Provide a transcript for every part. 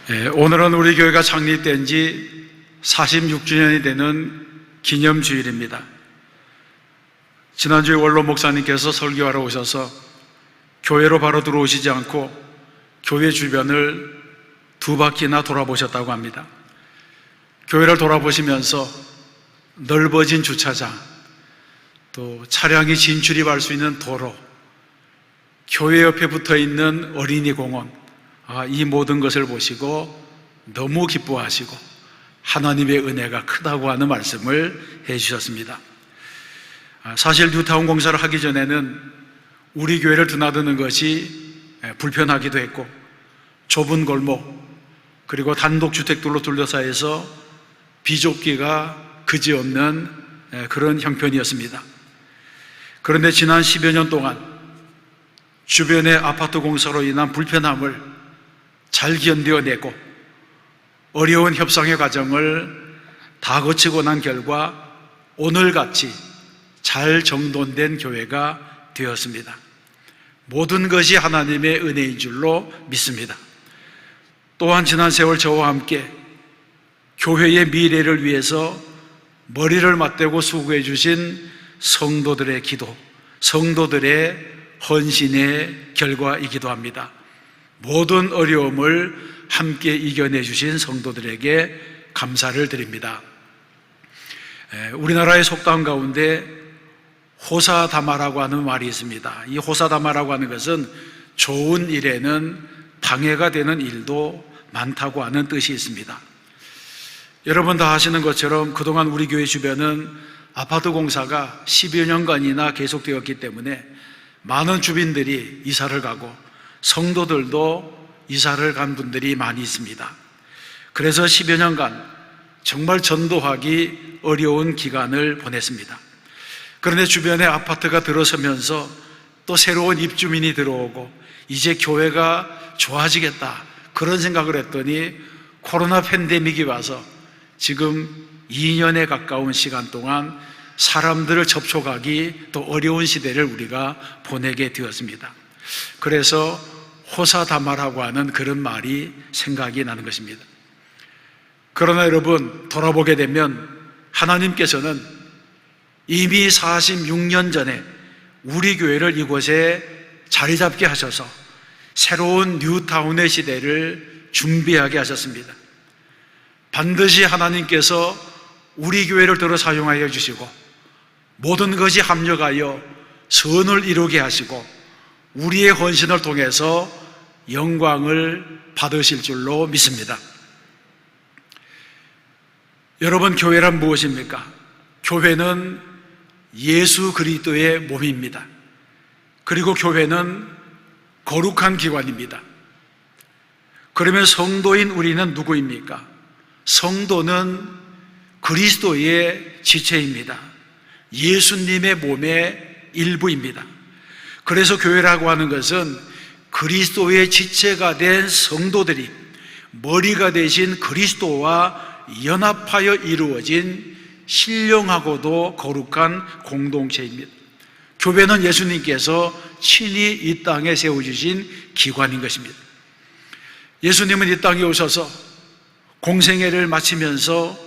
오늘은 우리 교회가 창립된 지 46주년이 되는 기념주일입니다. 지난주에 원로 목사님께서 설교하러 오셔서 교회로 바로 들어오시지 않고 교회 주변을 2바퀴나 돌아보셨다고 합니다. 교회를 돌아보시면서 넓어진 주차장, 또 차량이 진출입할 수 있는 도로, 교회 옆에 붙어 있는 어린이 공원, 이 모든 것을 보시고 너무 기뻐하시고 하나님의 은혜가 크다고 하는 말씀을 해주셨습니다. 사실 뉴타운 공사를 하기 전에는 우리 교회를 드나드는 것이 불편하기도 했고, 좁은 골목 그리고 단독주택들로 둘러싸여서 비좁기가 그지없는 그런 형편이었습니다. 그런데 지난 10여 년 동안 주변의 아파트 공사로 인한 불편함을 잘 견뎌내고 어려운 협상의 과정을 다 거치고 난 결과 오늘같이 잘 정돈된 교회가 되었습니다. 모든 것이 하나님의 은혜인 줄로 믿습니다. 또한 지난 세월 저와 함께 교회의 미래를 위해서 머리를 맞대고 수고해 주신 성도들의 기도, 성도들의 헌신의 결과이기도 합니다. 모든 어려움을 함께 이겨내 주신 성도들에게 감사를 드립니다. 우리나라의 속담 가운데 호사다마라고 하는 말이 있습니다. 이 호사다마라고 하는 것은 좋은 일에는 방해가 되는 일도 많다고 하는 뜻이 있습니다. 여러분 다 아시는 것처럼 그동안 우리 교회 주변은 아파트 공사가 10여 년간이나 계속되었기 때문에 많은 주민들이 이사를 가고 성도들도 이사를 간 분들이 많이 있습니다. 그래서 10여 년간 정말 전도하기 어려운 기간을 보냈습니다. 그런데 주변에 아파트가 들어서면서 또 새로운 입주민이 들어오고 이제 교회가 좋아지겠다, 그런 생각을 했더니 코로나 팬데믹이 와서 지금 2년에 가까운 시간 동안 사람들을 접촉하기 또 어려운 시대를 우리가 보내게 되었습니다. 그래서 호사다마라고 하는 그런 말이 생각이 나는 것입니다. 그러나 여러분, 돌아보게 되면 하나님께서는 이미 46년 전에 우리 교회를 이곳에 자리 잡게 하셔서 새로운 뉴타운의 시대를 준비하게 하셨습니다. 반드시 하나님께서 우리 교회를 들어 사용하여 주시고 모든 것이 합력하여 선을 이루게 하시고 우리의 헌신을 통해서 영광을 받으실 줄로 믿습니다. 여러분, 교회란 무엇입니까? 교회는 예수 그리스도의 몸입니다. 그리고 교회는 거룩한 기관입니다. 그러면 성도인 우리는 누구입니까? 성도는 그리스도의 지체입니다. 예수님의 몸의 일부입니다. 그래서 교회라고 하는 것은 그리스도의 지체가 된 성도들이 머리가 되신 그리스도와 연합하여 이루어진 신령하고도 거룩한 공동체입니다. 교회는 예수님께서 친히 이 땅에 세워주신 기관인 것입니다. 예수님은 이 땅에 오셔서 공생애를 마치면서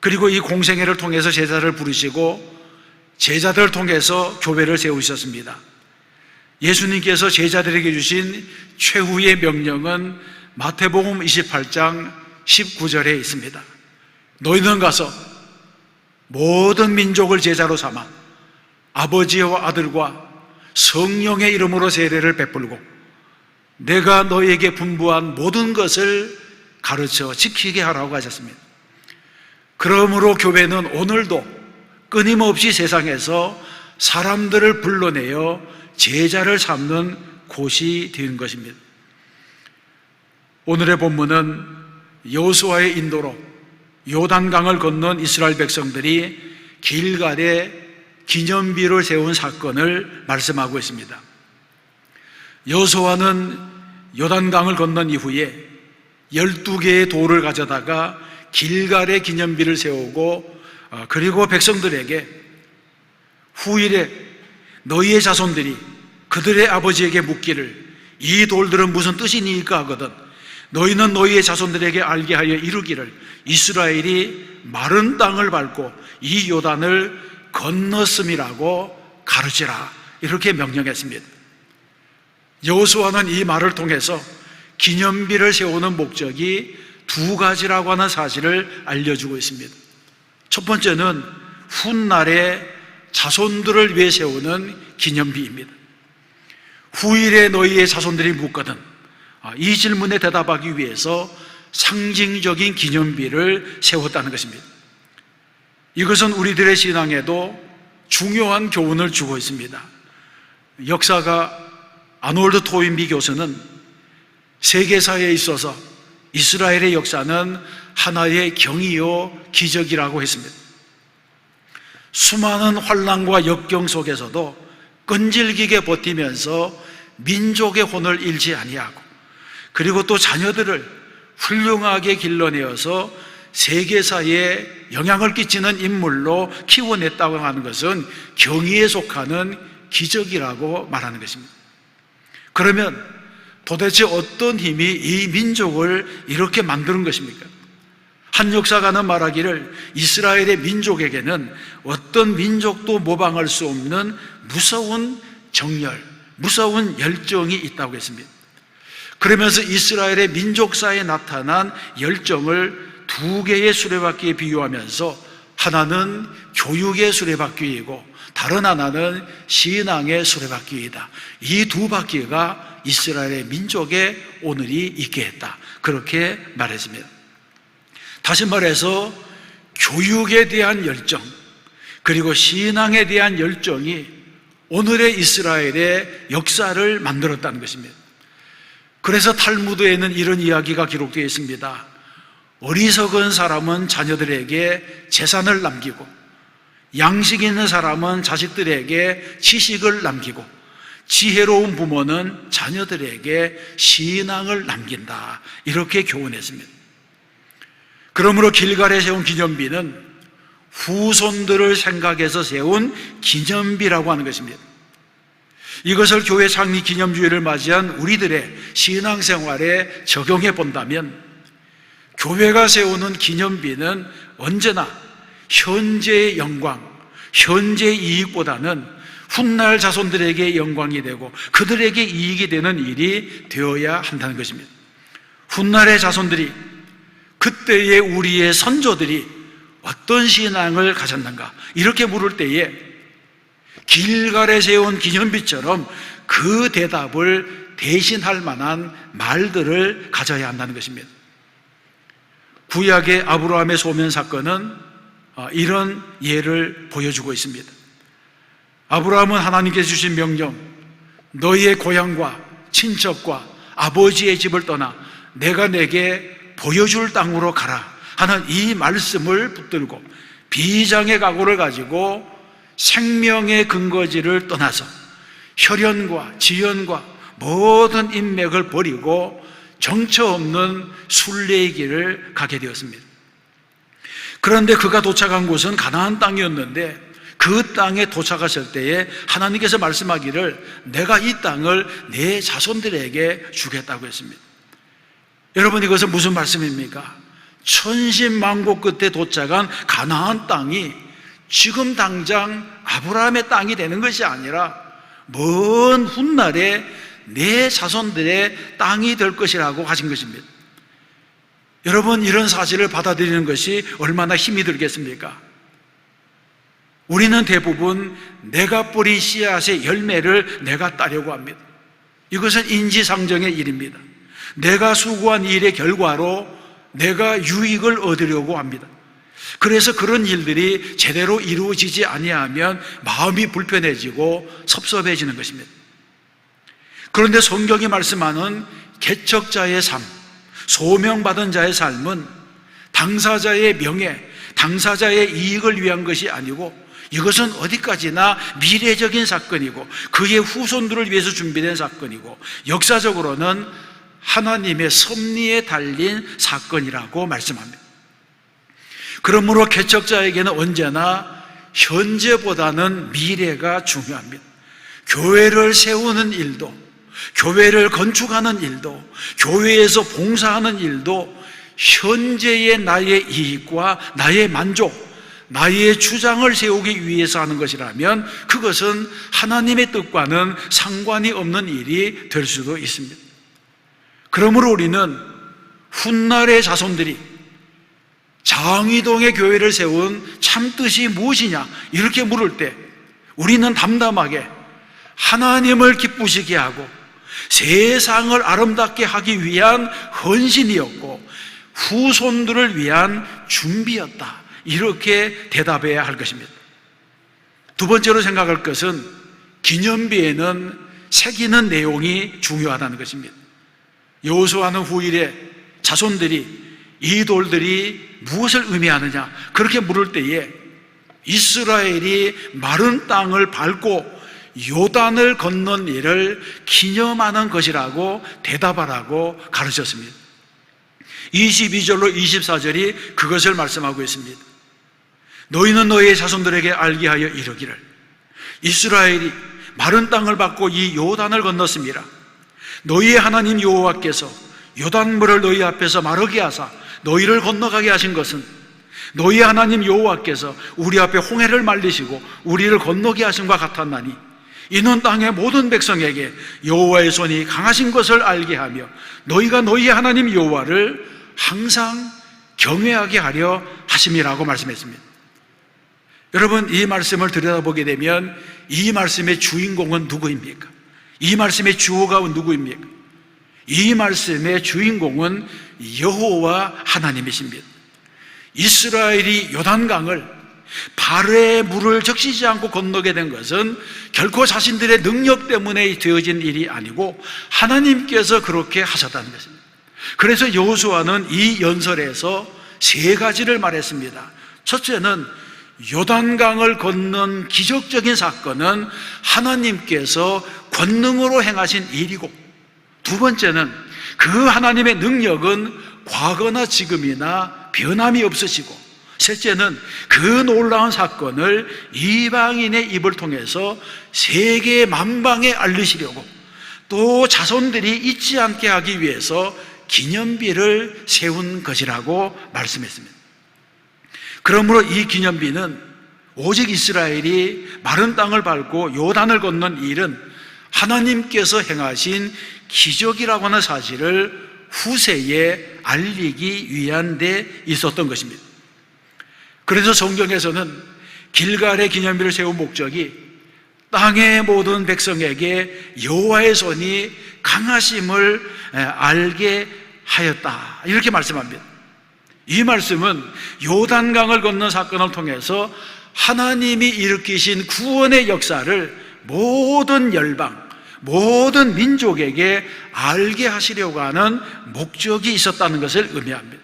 그리고 이 공생애를 통해서 제자를 부르시고 제자들을 통해서 교회를 세우셨습니다. 예수님께서 제자들에게 주신 최후의 명령은 마태복음 28장 19절에 있습니다. 너희는 가서 모든 민족을 제자로 삼아 아버지와 아들과 성령의 이름으로 세례를 베풀고 내가 너희에게 분부한 모든 것을 가르쳐 지키게 하라고 하셨습니다. 그러므로 교회는 오늘도 끊임없이 세상에서 사람들을 불러내어 제자를 삼는 곳이 된 것입니다. 오늘의 본문은 여호수아의 인도로 요단강을 건넌 이스라엘 백성들이 길갈에 기념비를 세운 사건을 말씀하고 있습니다. 여호수아는 요단강을 건넌 이후에 12개의 돌을 가져다가 길갈에 기념비를 세우고 그리고 백성들에게 후일에 너희의 자손들이 그들의 아버지에게 묻기를 이 돌들은 무슨 뜻이니까 하거든 너희는 너희의 자손들에게 알게 하여 이르기를 이스라엘이 마른 땅을 밟고 이 요단을 건넜음이라고 가르치라, 이렇게 명령했습니다. 여호수아는 이 말을 통해서 기념비를 세우는 목적이 두 가지라고 하는 사실을 알려주고 있습니다. 첫 번째는 훗날에 자손들을 위해 세우는 기념비입니다. 후일에 너희의 자손들이 묻거든, 이 질문에 대답하기 위해서 상징적인 기념비를 세웠다는 것입니다. 이것은 우리들의 신앙에도 중요한 교훈을 주고 있습니다. 역사가 아놀드 토인비 교수는 세계사에 있어서 이스라엘의 역사는 하나의 경이요 기적이라고 했습니다. 수많은 환난과 역경 속에서도 끈질기게 버티면서 민족의 혼을 잃지 아니하고, 그리고 또 자녀들을 훌륭하게 길러내어서 세계사에 영향을 끼치는 인물로 키워냈다고 하는 것은 경이에 속하는 기적이라고 말하는 것입니다. 그러면 도대체 어떤 힘이 이 민족을 이렇게 만드는 것입니까? 한 역사가는 말하기를 이스라엘의 민족에게는 어떤 민족도 모방할 수 없는 무서운 정열, 무서운 열정이 있다고 했습니다. 그러면서 이스라엘의 민족사에 나타난 열정을 두 개의 수레바퀴에 비유하면서 하나는 교육의 수레바퀴이고 다른 하나는 신앙의 수레바퀴이다. 이 두 바퀴가 이스라엘의 민족의 오늘이 있게 했다, 그렇게 말했습니다. 다시 말해서 교육에 대한 열정, 그리고 신앙에 대한 열정이 오늘의 이스라엘의 역사를 만들었다는 것입니다. 그래서 탈무드에는 이런 이야기가 기록되어 있습니다. 어리석은 사람은 자녀들에게 재산을 남기고, 양식 있는 사람은 자식들에게 지식을 남기고, 지혜로운 부모는 자녀들에게 신앙을 남긴다, 이렇게 교훈했습니다. 그러므로 길갈에 세운 기념비는 후손들을 생각해서 세운 기념비라고 하는 것입니다. 이것을 교회 창립 기념주의를 맞이한 우리들의 신앙생활에 적용해 본다면 교회가 세우는 기념비는 언제나 현재의 영광, 현재의 이익보다는 훗날 자손들에게 영광이 되고 그들에게 이익이 되는 일이 되어야 한다는 것입니다. 훗날의 자손들이, 그때의 우리의 선조들이 어떤 신앙을 가졌는가, 이렇게 물을 때에 길갈에 세운 기념비처럼 그 대답을 대신할 만한 말들을 가져야 한다는 것입니다. 구약의 아브라함의 소면 사건은 이런 예를 보여주고 있습니다. 아브라함은 하나님께서 주신 명령, 너희의 고향과 친척과 아버지의 집을 떠나 내가 내게 보여줄 땅으로 가라 하는 이 말씀을 붙들고 비장의 각오를 가지고 생명의 근거지를 떠나서 혈연과 지연과 모든 인맥을 버리고 정처 없는 순례의 길을 가게 되었습니다. 그런데 그가 도착한 곳은 가나안 땅이었는데 그 땅에 도착하실 때에 하나님께서 말씀하기를 내가 이 땅을 내 자손들에게 주겠다고 했습니다. 여러분, 이것은 무슨 말씀입니까? 천신만고 끝에 도착한 가나안 땅이 지금 당장 아브라함의 땅이 되는 것이 아니라 먼 훗날에 내 자손들의 땅이 될 것이라고 하신 것입니다. 여러분, 이런 사실을 받아들이는 것이 얼마나 힘이 들겠습니까? 우리는 대부분 내가 뿌린 씨앗의 열매를 내가 따려고 합니다. 이것은 인지상정의 일입니다. 내가 수고한 일의 결과로 내가 유익을 얻으려고 합니다. 그래서 그런 일들이 제대로 이루어지지 아니하면 마음이 불편해지고 섭섭해지는 것입니다. 그런데 성경이 말씀하는 개척자의 삶, 소명받은 자의 삶은 당사자의 명예, 당사자의 이익을 위한 것이 아니고 이것은 어디까지나 미래적인 사건이고 그의 후손들을 위해서 준비된 사건이고 역사적으로는 하나님의 섭리에 달린 사건이라고 말씀합니다. 그러므로 개척자에게는 언제나 현재보다는 미래가 중요합니다. 교회를 세우는 일도 교회를 건축하는 일도, 교회에서 봉사하는 일도 현재의 나의 이익과 나의 만족, 나의 주장을 세우기 위해서 하는 것이라면 그것은 하나님의 뜻과는 상관이 없는 일이 될 수도 있습니다. 그러므로 우리는 훗날의 자손들이 장위동의 교회를 세운 참뜻이 무엇이냐 이렇게 물을 때 우리는 담담하게 하나님을 기쁘시게 하고 세상을 아름답게 하기 위한 헌신이었고 후손들을 위한 준비였다, 이렇게 대답해야 할 것입니다. 두 번째로 생각할 것은 기념비에는 새기는 내용이 중요하다는 것입니다. 여호수아는 후일에 자손들이 이 돌들이 무엇을 의미하느냐 그렇게 물을 때에 이스라엘이 마른 땅을 밟고 요단을 건넌 일을 기념하는 것이라고 대답하라고 가르쳤습니다. 22절로 24절이 그것을 말씀하고 있습니다. 너희는 너희의 자손들에게 알게 하여 이르기를 이스라엘이 마른 땅을 밟고 이 요단을 건넜습니다. 너희의 하나님 여호와께서 요단물을 너희 앞에서 마르게 하사 너희를 건너가게 하신 것은 너희 하나님 여호와께서 우리 앞에 홍해를 말리시고 우리를 건너게 하심과 같았나니 이는 땅의 모든 백성에게 여호와의 손이 강하신 것을 알게 하며 너희가 너희 하나님 여호와를 항상 경외하게 하려 하심이라고 말씀했습니다. 여러분, 이 말씀을 들여다보게 되면 이 말씀의 주인공은 누구입니까? 이 말씀의 주어가 누구입니까? 이 말씀의 주인공은 여호와 하나님이십니다. 이스라엘이 요단강을 발의 물을 적시지 않고 건너게 된 것은 결코 자신들의 능력 때문에 되어진 일이 아니고 하나님께서 그렇게 하셨다는 것입니다. 그래서 여호수아는 이 연설에서 세 가지를 말했습니다. 첫째는 요단강을 건넌 기적적인 사건은 하나님께서 권능으로 행하신 일이고, 두 번째는 그 하나님의 능력은 과거나 지금이나 변함이 없으시고, 셋째는 그 놀라운 사건을 이방인의 입을 통해서 세계 만방에 알리시려고 또 자손들이 잊지 않게 하기 위해서 기념비를 세운 것이라고 말씀했습니다. 그러므로 이 기념비는 오직 이스라엘이 마른 땅을 밟고 요단을 건넌 일은 하나님께서 행하신 기적이라고 하는 사실을 후세에 알리기 위한 데 있었던 것입니다. 그래서 성경에서는 길갈의 기념비를 세운 목적이 땅의 모든 백성에게 여호와의 손이 강하심을 알게 하였다, 이렇게 말씀합니다. 이 말씀은 요단강을 건넌 사건을 통해서 하나님이 일으키신 구원의 역사를 모든 열방, 모든 민족에게 알게 하시려고 하는 목적이 있었다는 것을 의미합니다.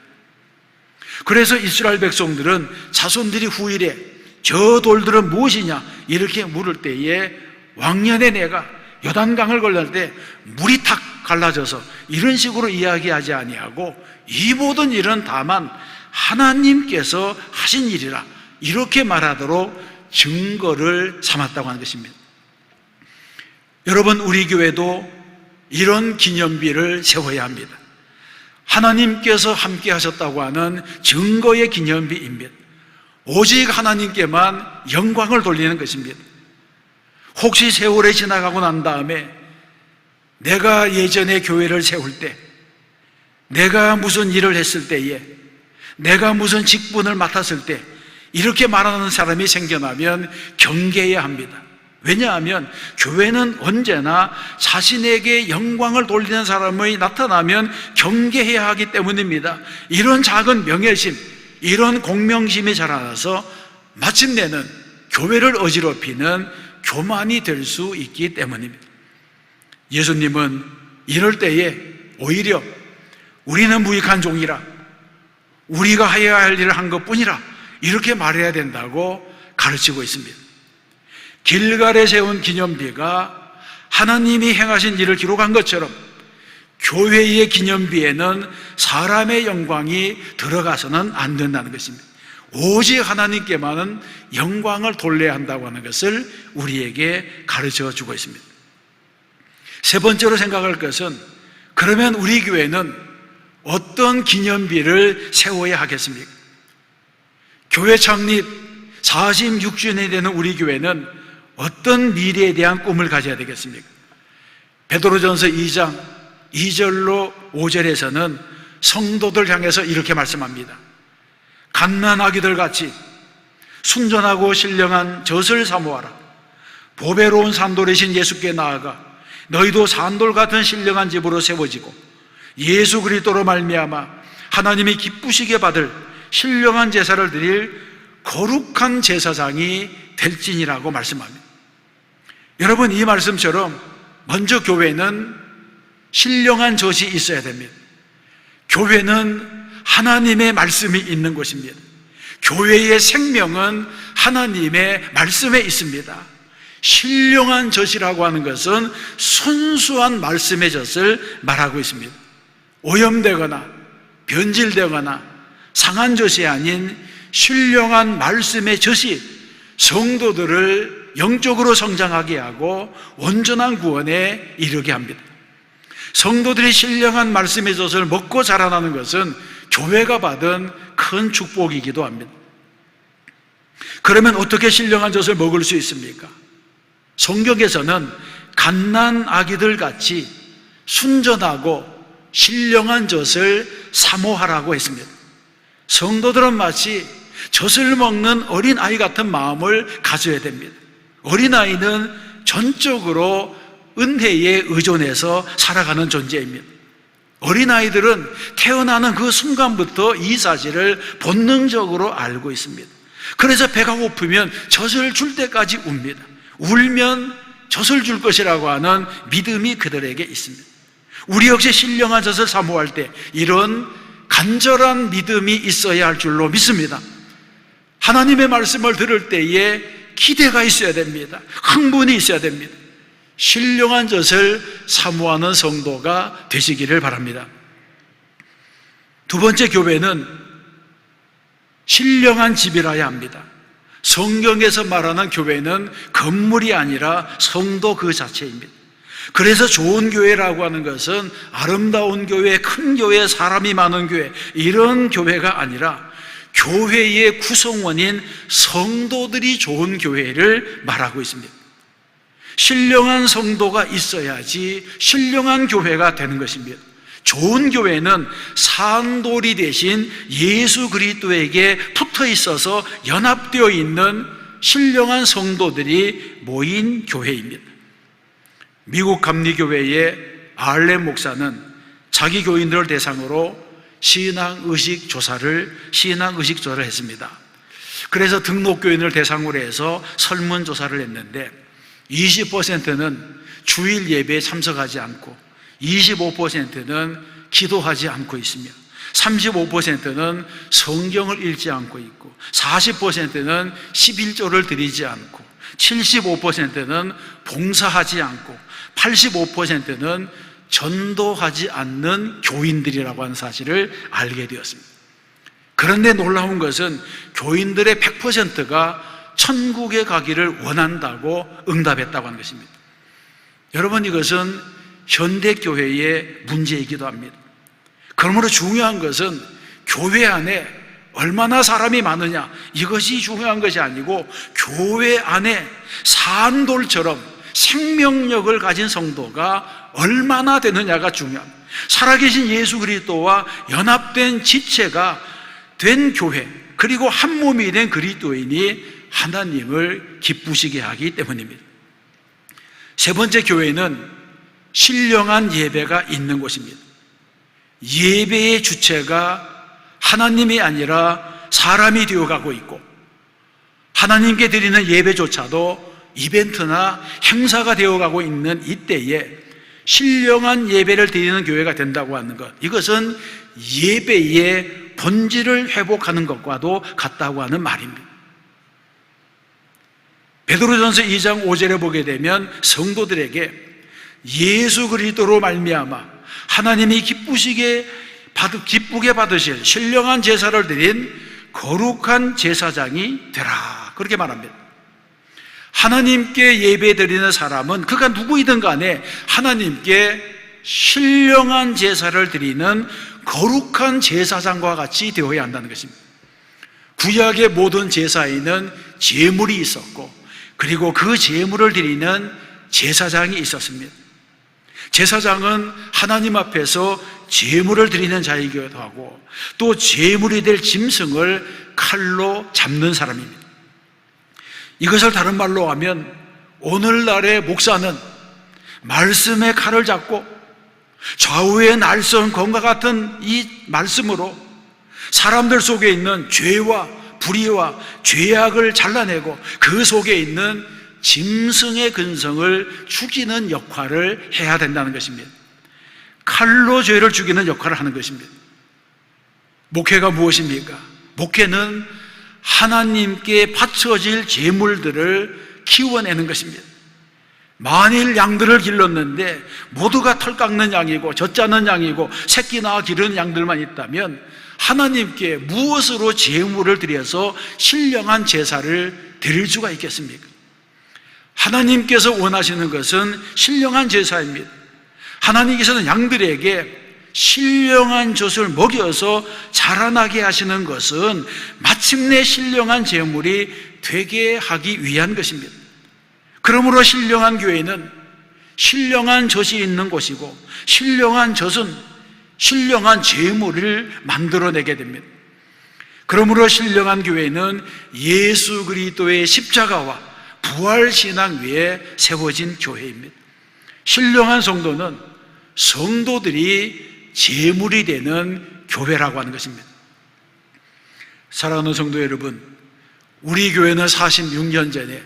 그래서 이스라엘 백성들은 자손들이 후일에 저 돌들은 무엇이냐 이렇게 물을 때에 왕년에 내가 요단강을 건널 때 물이 탁 갈라져서 이런 식으로 이야기하지 아니하고 이 모든 일은 다만 하나님께서 하신 일이라 이렇게 말하도록 증거를 삼았다고 하는 것입니다. 여러분, 우리 교회도 이런 기념비를 세워야 합니다. 하나님께서 함께 하셨다고 하는 증거의 기념비입니다. 오직 하나님께만 영광을 돌리는 것입니다. 혹시 세월이 지나가고 난 다음에 내가 예전에 교회를 세울 때, 내가 무슨 일을 했을 때에, 내가 무슨 직분을 맡았을 때 이렇게 말하는 사람이 생겨나면 경계해야 합니다. 왜냐하면 교회는 언제나 자신에게 영광을 돌리는 사람이 나타나면 경계해야 하기 때문입니다. 이런 작은 명예심, 이런 공명심이 자라나서 마침내는 교회를 어지럽히는 교만이 될 수 있기 때문입니다. 예수님은 이럴 때에 오히려 우리는 무익한 종이라, 우리가 해야 할 일을 한 것뿐이라 이렇게 말해야 된다고 가르치고 있습니다. 길갈에 세운 기념비가 하나님이 행하신 일을 기록한 것처럼 교회의 기념비에는 사람의 영광이 들어가서는 안 된다는 것입니다. 오직 하나님께만은 영광을 돌려야 한다고 하는 것을 우리에게 가르쳐 주고 있습니다. 세 번째로 생각할 것은, 그러면 우리 교회는 어떤 기념비를 세워야 하겠습니까? 교회 창립 46주년이 되는 우리 교회는 어떤 미래에 대한 꿈을 가져야 되겠습니까? 베드로전서 2장 2절로 5절에서는 성도들 향해서 이렇게 말씀합니다. 갓난아기들 같이 순전하고 신령한 젖을 사모하라. 보배로운 산돌이신 예수께 나아가 너희도 산돌 같은 신령한 집으로 세워지고 예수 그리스도로 말미암아 하나님이 기쁘시게 받을 신령한 제사를 드릴 거룩한 제사장이 될지니라고 말씀합니다. 여러분, 이 말씀처럼 먼저 교회는 신령한 젖이 있어야 됩니다. 교회는 하나님의 말씀이 있는 곳입니다. 교회의 생명은 하나님의 말씀에 있습니다. 신령한 젖이라고 하는 것은 순수한 말씀의 젖을 말하고 있습니다. 오염되거나 변질되거나 상한 젖이 아닌 신령한 말씀의 젖이 성도들을 영적으로 성장하게 하고 온전한 구원에 이르게 합니다. 성도들이 신령한 말씀의 젖을 먹고 자라나는 것은 교회가 받은 큰 축복이기도 합니다. 그러면 어떻게 신령한 젖을 먹을 수 있습니까? 성경에서는 갓난 아기들 같이 순전하고 신령한 젖을 사모하라고 했습니다. 성도들은 마치 젖을 먹는 어린아이 같은 마음을 가져야 됩니다. 어린아이는 전적으로 은혜에 의존해서 살아가는 존재입니다. 어린아이들은 태어나는 그 순간부터 이 사실을 본능적으로 알고 있습니다. 그래서 배가 고프면 젖을 줄 때까지 웁니다. 울면 젖을 줄 것이라고 하는 믿음이 그들에게 있습니다. 우리 역시 신령한 젖을 사모할 때 이런 간절한 믿음이 있어야 할 줄로 믿습니다. 하나님의 말씀을 들을 때에 기대가 있어야 됩니다. 흥분이 있어야 됩니다. 신령한 젖을 사모하는 성도가 되시기를 바랍니다. 두 번째, 교회는 신령한 집이라야 합니다. 성경에서 말하는 교회는 건물이 아니라 성도 그 자체입니다. 그래서 좋은 교회라고 하는 것은 아름다운 교회, 큰 교회, 사람이 많은 교회, 이런 교회가 아니라 교회의 구성원인 성도들이 좋은 교회를 말하고 있습니다. 신령한 성도가 있어야지 신령한 교회가 되는 것입니다. 좋은 교회는 산돌이 대신 예수 그리스도에게 붙어 있어서 연합되어 있는 신령한 성도들이 모인 교회입니다. 미국 감리교회의 알렌 목사는 자기 교인들을 대상으로 신앙의식 조사를 했습니다. 그래서 등록교인을 대상으로 해서 설문조사를 했는데 20%는 주일 예배에 참석하지 않고 25%는 기도하지 않고 있으며 35%는 성경을 읽지 않고 있고 40%는 11조를 드리지 않고 75%는 봉사하지 않고 85%는 전도하지 않는 교인들이라고 하는 사실을 알게 되었습니다. 그런데 놀라운 것은 교인들의 100%가 천국에 가기를 원한다고 응답했다고 하는 것입니다. 여러분, 이것은 현대교회의 문제이기도 합니다. 그러므로 중요한 것은 교회 안에 얼마나 사람이 많으냐, 이것이 중요한 것이 아니고 교회 안에 산돌처럼 생명력을 가진 성도가 얼마나 되느냐가 중요합니다. 살아계신 예수 그리스도와 연합된 지체가 된 교회, 그리고 한 몸이 된 그리스도인이 하나님을 기쁘시게 하기 때문입니다. 세 번째, 교회는 신령한 예배가 있는 곳입니다. 예배의 주체가 하나님이 아니라 사람이 되어가고 있고, 하나님께 드리는 예배조차도 이벤트나 행사가 되어가고 있는 이때에 신령한 예배를 드리는 교회가 된다고 하는 것, 이것은 예배의 본질을 회복하는 것과도 같다고 하는 말입니다. 베드로전서 2장 5절에 보게 되면 성도들에게 예수 그리스도로 말미암아 하나님이 기쁘게 받으실 신령한 제사를 드린 거룩한 제사장이 되라, 그렇게 말합니다. 하나님께 예배드리는 사람은 그가 누구이든 간에 하나님께 신령한 제사를 드리는 거룩한 제사장과 같이 되어야 한다는 것입니다. 구약의 모든 제사에는 제물이 있었고, 그리고 그 제물을 드리는 제사장이 있었습니다. 제사장은 하나님 앞에서 제물을 드리는 자이기도 하고, 또 제물이 될 짐승을 칼로 잡는 사람입니다. 이것을 다른 말로 하면, 오늘날의 목사는 말씀의 칼을 잡고 좌우의 날선 검과 같은 이 말씀으로 사람들 속에 있는 죄와 불의와 죄악을 잘라내고 그 속에 있는 짐승의 근성을 죽이는 역할을 해야 된다는 것입니다. 칼로 죄를 죽이는 역할을 하는 것입니다. 목회가 무엇입니까? 목회는 하나님께 바쳐질 제물들을 키워내는 것입니다. 만일 양들을 길렀는데 모두가 털 깎는 양이고 젖 짜는 양이고 새끼 낳아 기르는 양들만 있다면 하나님께 무엇으로 제물을 드려서 신령한 제사를 드릴 수가 있겠습니까? 하나님께서 원하시는 것은 신령한 제사입니다. 하나님께서는 양들에게 신령한 젖을 먹여서 자라나게 하시는 것은 마침내 신령한 제물이 되게 하기 위한 것입니다. 그러므로 신령한 교회는 신령한 젖이 있는 곳이고, 신령한 젖은 신령한 제물을 만들어내게 됩니다. 그러므로 신령한 교회는 예수 그리스도의 십자가와 부활신앙 위에 세워진 교회입니다. 신령한 성도는 성도들이 제물이 되는 교회라고 하는 것입니다. 사랑하는 성도 여러분, 우리 교회는 46년 전에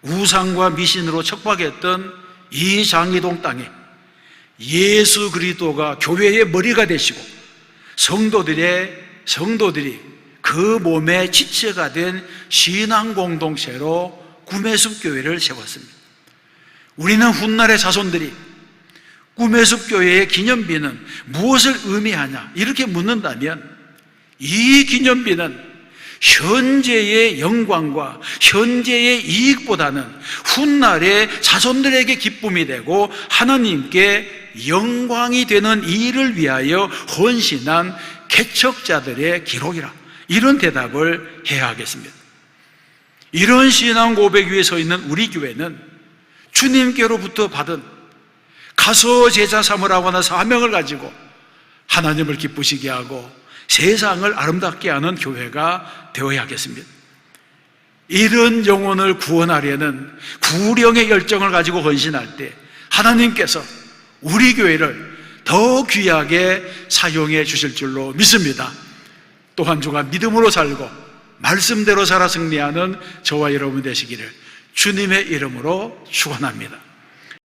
우상과 미신으로 척박했던 이 장이동 땅에 예수 그리스도가 교회의 머리가 되시고 성도들이 그 몸의 지체가 된 신앙 공동체로 꿈의숲 교회를 세웠습니다. 우리는 훗날의 자손들이 꿈의숲 교회의 기념비는 무엇을 의미하냐 이렇게 묻는다면, 이 기념비는 현재의 영광과 현재의 이익보다는 훗날의 자손들에게 기쁨이 되고 하나님께 영광이 되는 일을 위하여 헌신한 개척자들의 기록이라, 이런 대답을 해야 하겠습니다. 이런 신앙 고백 위에 서 있는 우리 교회는 주님께로부터 받은 가서 제자 삼으라고 하는 사명을 가지고 하나님을 기쁘시게 하고 세상을 아름답게 하는 교회가 되어야 하겠습니다. 이런 영혼을 구원하려는 구령의 열정을 가지고 헌신할 때 하나님께서 우리 교회를 더 귀하게 사용해 주실 줄로 믿습니다. 또 한 주간 믿음으로 살고 말씀대로 살아 승리하는 저와 여러분 되시기를 주님의 이름으로 축원합니다.